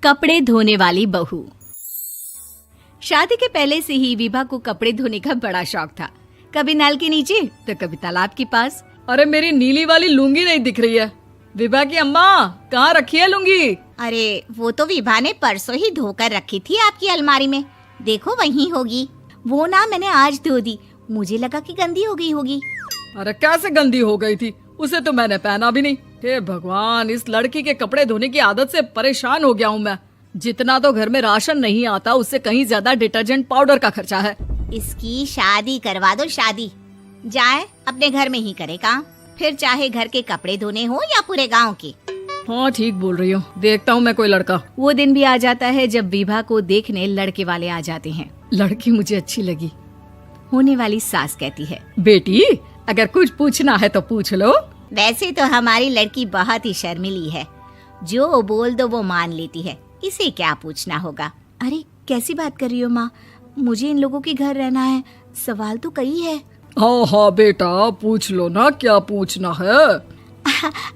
कपड़े धोने वाली बहू। शादी के पहले से ही विभा को कपड़े धोने का बड़ा शौक था। कभी नल के नीचे तो कभी तालाब के पास। अरे मेरी नीली वाली लुंगी नहीं दिख रही है। विभा की अम्मा, कहाँ रखी है लुंगी? अरे वो तो विभा ने परसों ही धोकर रखी थी आपकी अलमारी में, देखो वहीं होगी। वो ना मैंने आज धो दी, मुझे लगा कि गंदी हो गई होगी। अरे कैसे गंदी हो गई थी? उसे तो मैंने पहना भी नहीं। हे भगवान, इस लड़की के कपड़े धोने की आदत से परेशान हो गया हूँ मैं। जितना तो घर में राशन नहीं आता, उससे कहीं ज्यादा डिटर्जेंट पाउडर का खर्चा है। इसकी शादी करवा दो, शादी जाए अपने घर में ही करे काम, फिर चाहे घर के कपड़े धोने हो या पूरे गांव के। हाँ ठीक बोल रही हूँ, देखता हूँ मैं कोई लड़का। वो दिन भी आ जाता है जब विभा को देखने लड़के वाले आ जाते हैं। लड़की मुझे अच्छी लगी। होने वाली सास कहती है, बेटी अगर कुछ पूछना है तो पूछ लो। वैसे तो हमारी लड़की बहुत ही शर्मीली है, जो बोल दो वो मान लेती है, इसे क्या पूछना होगा। अरे कैसी बात कर रही हो माँ, मुझे इन लोगों के घर रहना है, सवाल तो कई है। हाँ हाँ बेटा, पूछ लो ना, क्या पूछना है।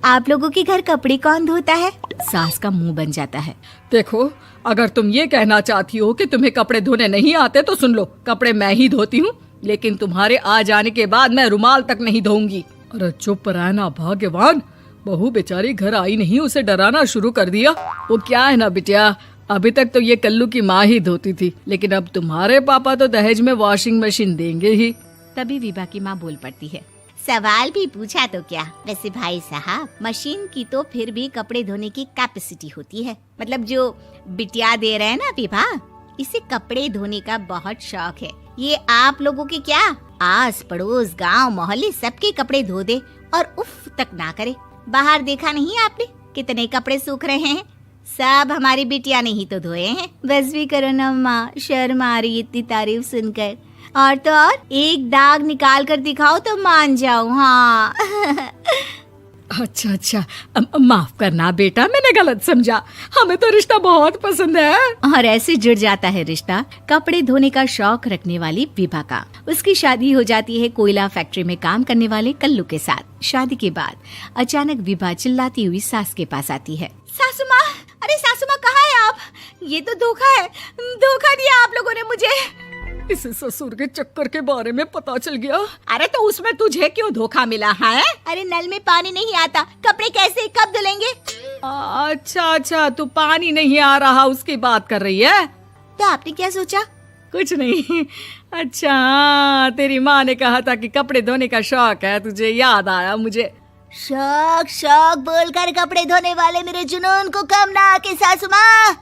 आप लोगों के घर कपड़े कौन धोता है? सास का मुंह बन जाता है। देखो, अगर तुम ये कहना चाहती हो कि तुम्हें कपड़े धोने नहीं आते तो सुन लो, कपड़े मैं ही धोती हूँ, लेकिन तुम्हारे आ जाने के बाद मैं रुमाल तक नहीं धोऊंगी। अरे चुप रहना भाग्यवान, बहू बेचारी घर आई नहीं, उसे डराना शुरू कर दिया। वो क्या है ना बिटिया, अभी तक तो ये कल्लू की माँ ही धोती थी, लेकिन अब तुम्हारे पापा तो दहेज में वॉशिंग मशीन देंगे ही। तभी विभा की माँ बोल पड़ती है, सवाल भी पूछा तो क्या। वैसे भाई साहब, मशीन की तो फिर भी कपड़े धोने की कैपेसिटी होती है। मतलब जो बिटिया दे रहे हैं ना विभा, इसे कपड़े धोने का बहुत शौक है। ये आप लोगों के क्या, आस पड़ोस गांव मोहल्ले सबके कपड़े धो दे और उफ तक ना करे। बाहर देखा नहीं आपने कितने कपड़े सूख रहे हैं? सब हमारी बिटिया ने ही तो धोए हैं। बस भी करो ना माँ, शर्म आ रही इतनी तारीफ सुनकर। और तो और एक दाग निकाल कर दिखाओ तो मान जाऊं। हाँ अच्छा, माफ करना बेटा, मैंने गलत समझा। हमें तो रिश्ता बहुत पसंद है। और ऐसे जुड़ जाता है रिश्ता कपड़े धोने का शौक रखने वाली विभा का। उसकी शादी हो जाती है कोयला फैक्ट्री में काम करने वाले कल्लू के साथ। शादी के बाद अचानक विभा चिल्लाती हुई सास के पास आती है। सासू माँ, अरे सासू माँ कहाँ है आप? ये तो धोखा है, धोखा दिया आप लोगों ने मुझे। इसे ससुर के चक्कर के बारे में पता चल गया। अरे तो उसमें तुझे क्यों धोखा मिला है? अरे नल में पानी नहीं आता, कपड़े कैसे कब धुलेंगे? अच्छा, तू पानी नहीं आ रहा उसकी बात कर रही है। तो आपने क्या सोचा? कुछ नहीं। अच्छा, तेरी माँ ने कहा था कि कपड़े धोने का शौक है तुझे, याद आया मुझे। शौक बोलकर कपड़े धोने वाले मेरे जुनून को कम ना आके सासू माँ,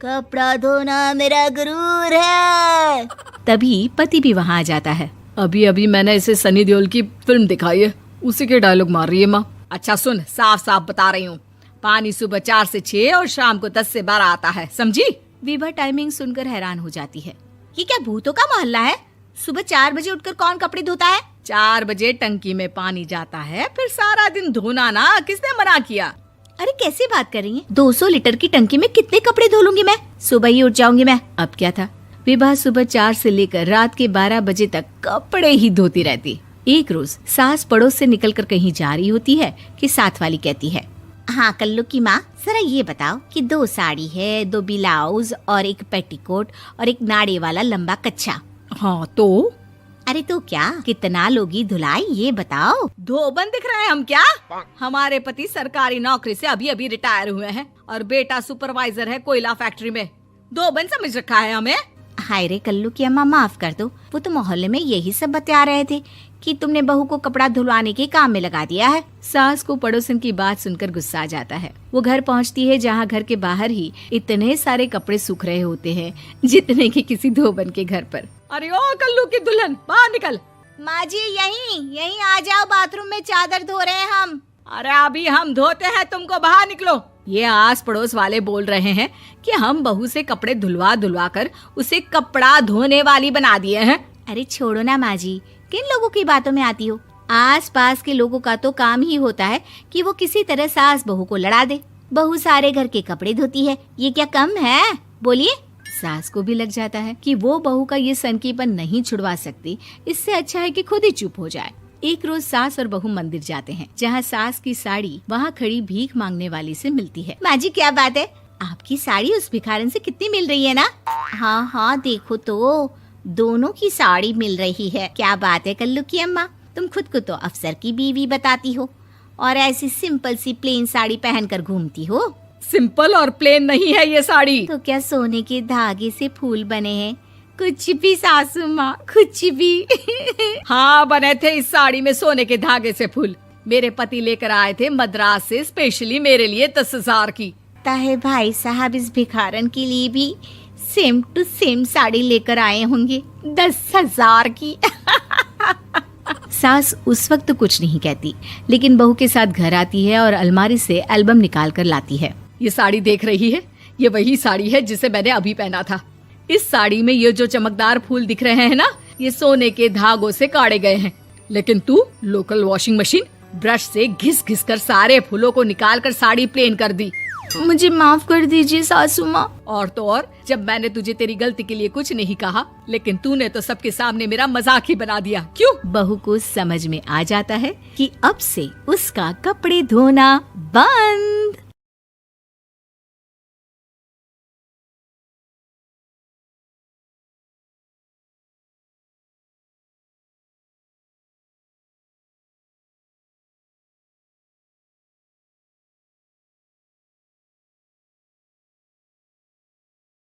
कपड़ा धोना मेरा गुरूर है। तभी पति भी वहाँ आ जाता है। अभी मैंने इसे सनी देओल की फिल्म दिखाई है, उसी के डायलॉग मार रही है माँ। अच्छा सुन, साफ साफ बता रही हूँ, पानी सुबह 4 से 6 और शाम को 10 से 12 आता है, समझी? विभा टाइमिंग सुनकर हैरान हो जाती है। ये क्या भूतों का मोहल्ला है? सुबह 4 बजे उठकर कौन कपड़े धोता है? 4 बजे टंकी में पानी जाता है, फिर सारा दिन धोना ना, किसने मना किया? अरे कैसी बात कर रही हैं? 200 लीटर की टंकी में कितने कपड़े धो लूंगी मैं? सुबह ही उठ जाऊंगी मैं। अब क्या था, विभा सुबह 4 से लेकर रात के 12 बजे तक कपड़े ही धोती रहती। एक रोज सास पड़ोस से निकलकर कहीं जा रही होती है कि साथ वाली कहती है, हाँ कल्लू की माँ, जरा ये बताओ कि 2 साड़ी है, 2 ब्लाउज और एक पेटीकोट और एक नाड़े वाला लंबा कच्छा। हाँ तो? अरे तो क्या, कितना लोगी धुलाई ये बताओ। धोबन दिख रहे हैं हम क्या? हमारे पति सरकारी नौकरी से अभी रिटायर हुए हैं और बेटा सुपरवाइजर है कोयला फैक्ट्री में। धोबन समझ रखा है हमें? हाय रे कल्लू की अम्मा, माफ कर दो, वो तो मोहल्ले में यही सब बता रहे थे कि तुमने बहू को कपड़ा धुलवाने के काम में लगा दिया है। सास को पड़ोसन की बात सुनकर गुस्सा आ जाता है। वो घर पहुंचती है जहां घर के बाहर ही इतने सारे कपड़े सूख रहे होते हैं जितने कि किसी धोबन के घर पर। अरे ओ कल्लू की दुल्हन, बाहर निकल। माँ जी यहीं आ जाओ, बाथरूम में चादर धो रहे हैं हम। अरे अभी हम धोते हैं, तुमको बाहर निकलो। ये आस पड़ोस वाले बोल रहे हैं कि हम बहू से कपड़े धुलवा कर उसे कपड़ा धोने वाली बना दिए हैं। अरे छोड़ो ना माँ जी, किन लोगों की बातों में आती हो? आस पास के लोगों का तो काम ही होता है कि वो किसी तरह सास बहू को लड़ा दे। बहू सारे घर के कपड़े धोती है, ये क्या कम है? बोलिए। सास को भी लग जाता है कि वो बहू का ये सनकीपन नहीं छुड़वा सकती, इससे अच्छा है कि खुद ही चुप हो जाए। एक रोज सास और बहू मंदिर जाते हैं, जहाँ सास की साड़ी वहाँ खड़ी भीख मांगने वाली से मिलती है। माँ जी क्या बात है, आपकी साड़ी उस भिखारन से कितनी मिल रही है ना? हाँ हाँ देखो तो, दोनों की साड़ी मिल रही है। क्या बात है कल्लू की अम्मा, तुम खुद को तो अफसर की बीवी बताती हो और ऐसी सिंपल सी प्लेन साड़ी पहनकर घूमती हो। सिंपल और प्लेन नहीं है ये साड़ी। तो क्या सोने के धागे से फूल बने हैं? कुछ भी सासू माँ, कुछ भी। हाँ बने थे इस साड़ी में सोने के धागे से फूल। मेरे पति लेकर आए थे मद्रास से स्पेशली मेरे लिए 10,000 की। ताहे भाई साहब इस भिखारन के लिए भी सेम टू सेम साड़ी लेकर आए होंगे 10,000 की। सास उस वक्त तो कुछ नहीं कहती, लेकिन बहू के साथ घर आती है और अलमारी से एल्बम निकाल कर लाती है। ये साड़ी देख रही है, ये वही साड़ी है जिसे मैंने अभी पहना था। इस साड़ी में ये जो चमकदार फूल दिख रहे हैं ना, ये सोने के धागों से काढ़े गए हैं। लेकिन तू लोकल वॉशिंग मशीन ब्रश से घिस घिस कर सारे फूलों को निकाल कर साड़ी प्लेन कर दी। मुझे माफ कर दीजिए सासू माँ। और तो और, जब मैंने तुझे तेरी गलती के लिए कुछ नहीं कहा, लेकिन तूने तो सबके सामने मेरा मजाक ही बना दिया। क्यों? बहू को समझ में आ जाता है कि अब से उसका कपड़े धोना बंद।